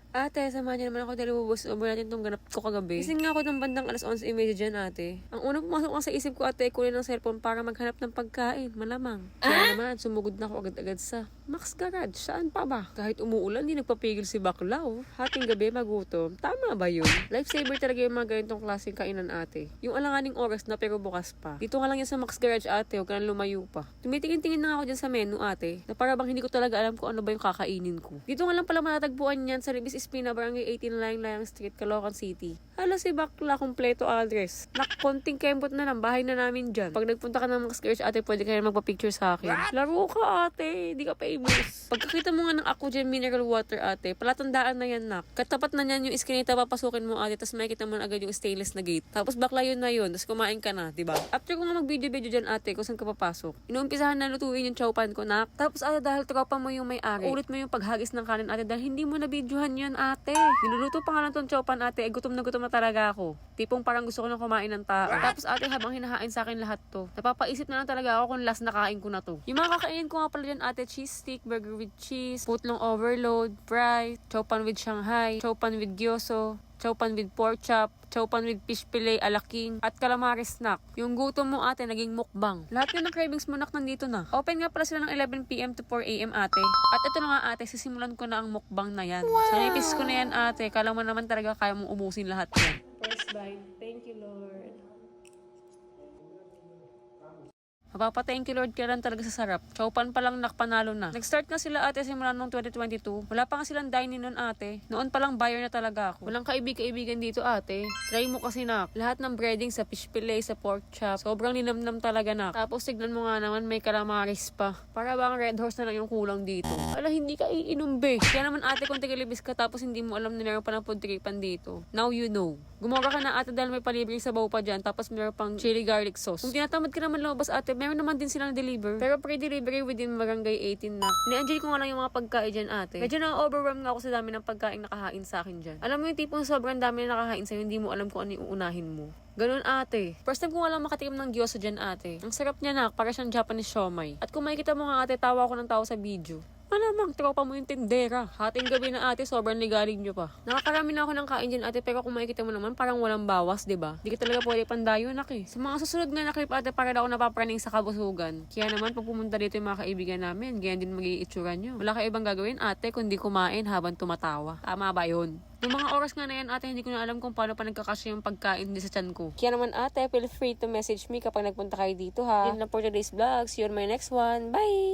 Ate, samahan niyo naman ako dahil bubus over natin itong ganap ko kagabi. Gising nga ako ng bandang alas 11:30 dyan, ate. Ang unang pumasok nga sa isip ko, ate, kunin ng cellphone para maghanap ng pagkain. Malamang. Kaya naman, sumugod na ako agad-agad sa Max Garage. Saan pa ba? Kahit umuulan, di nagpapigil si bakla, oh. Hating gabi, magutom. Tama ba yun? Lifesaver talaga yung mga ganitong klaseng kainan, ate. Yung alanganing oras na pero bukas pa. Dito nga lang yan sa Max Garage, ate. Huwag ka nang lumayo pa. Tumitingin-tingin na nga ako dyan sa menu, ate. Na para bang hindi ko talaga alam kung ano ba yung kakainin ko. Dito nga lang pala matatagpuan yan sa Libis Espina, Barangay 18, Layang Street, Caloocan City. Hala si bakla, kompleto address. Konting kembot na lang, bahay na namin dyan. Pag nagpunta ka ng Max Garage, ate, pwede ka na magpa-picture sa akin. Laro ka, ate. Di ka famous. Pagkakita mo nga ng ako dyan, mineral water, ate, palatandaan na yan, nak. Katapat na yan yung iskinita, papasukin mo, ate, tapos makikita mo na agad yung stainless na gate. Tapos bakla yun na yun, tapos kumain ka na, diba? After ko nga mag-video-video dyan, ate, kung saan ka papasok, inuumpisahan na lutuin yung chowpan ko, nak. Tapos, ate, dahil tropa mo yung may-ari, ulit mo yung paghagis ng kanin, ate, dahil hindi mo na-videohan yun, ate. Niluluto pa nga lang tong chowpan, ate, gutom na talaga ako. Tipong parang gusto ko nang kumain ng tao. Tapos, ate, habang hinahain sa akin lahat to, napapaisip na lang talaga ako kung last na kain ko na to. Yung mga kakainin ko nga pala dyan, ate, cheese stick, burger with cheese, putlong overload, fry, chowpan with Shanghai, chowpan with gyozo, chowpan with pork chop, chowpan with fish fillet, alaking, at calamari snack. Yung gutom mo, ate, naging mukbang. Lahat yun ng cravings mo, nak, nandito na. Open nga pala sila ng 11 p.m. to 4 a.m., ate. At ito na nga, ate, sisimulan ko na ang mukbang na yan. Wow. Sa nipis ko na yan, ate. Kala mo naman talaga kaya mong ubusin lahat yan. First bite. Thank you, Lord. Mapapa-thank you Lord ka lang talaga sa sarap. Chowpan pa lang nakpanalo na. Nag-start nga sila, ate, simula noong 2022. Wala pa nga silang dine-in nun, ate. Noon pa lang buyer na talaga ako. Walang kaibig-kaibigan dito, ate. Try mo kasi, nak. Lahat ng breading sa fish fillet, sa pork chop. Sobrang linamnam talaga, nak. Tapos tignan mo nga naman, may calamaris pa. Para bang red horse na lang yung kulang dito. Ala, hindi ka iinom, be. Kaya naman, ate, kung tigalibis ka tapos hindi mo alam na meron pa ng food tripan dito. Now you know. Gumawa ka na, ate, dahil may palibreng sabaw pa dyan. Tapos meron pang chili garlic sauce. Kung tinatamad ka naman lumabas, ate, meron naman din silang deliver. Pero pre-delivery within Barangay 18 na. Ni-enjoy ko nga lang yung mga pagkain dyan, ate. Medyo na-overwhelm nga ako sa dami ng pagkain nakahain sa akin dyan. Alam mo yung tipong sobrang dami na nakahain sa'yo, hindi mo alam kung ano yung uunahin mo. Ganun, ate. First time ko nga lang makatikim ng gyoza dyan, ate. Ang sarap niya, nak. Para siyang Japanese siomai. At kung makikita mo nga, ate, tawa ko ng tawa sa video. Malamang, tropa mo yung tindera. Hating gabi na, ate, sobrang ligalig nyo pa. Nakakarami na ako ng kain dyan, ate, pero kung makikita mo naman, parang walang bawas, diba? Di ka talaga pwede pandayo, nak, eh. Sa mga susunod nga na clip, ate, para daw ako napapraning sa kabusugan. Kaya naman, pag pumunta dito yung mga kaibigan namin, ganyan din magiging itsura nyo. Wala kayo ibang gagawin, ate, kundi kumain habang tumatawa. Tama ba yun? Noong mga oras nga na yan, ate, hindi ko na alam kung paano pa nagkakasya yung pagkain din sa tiyan ko. Kaya naman, ate, feel free to message me kapag nagpunta kayo dito, ha. Yun lang for today's vlog. See you on my next one. Bye!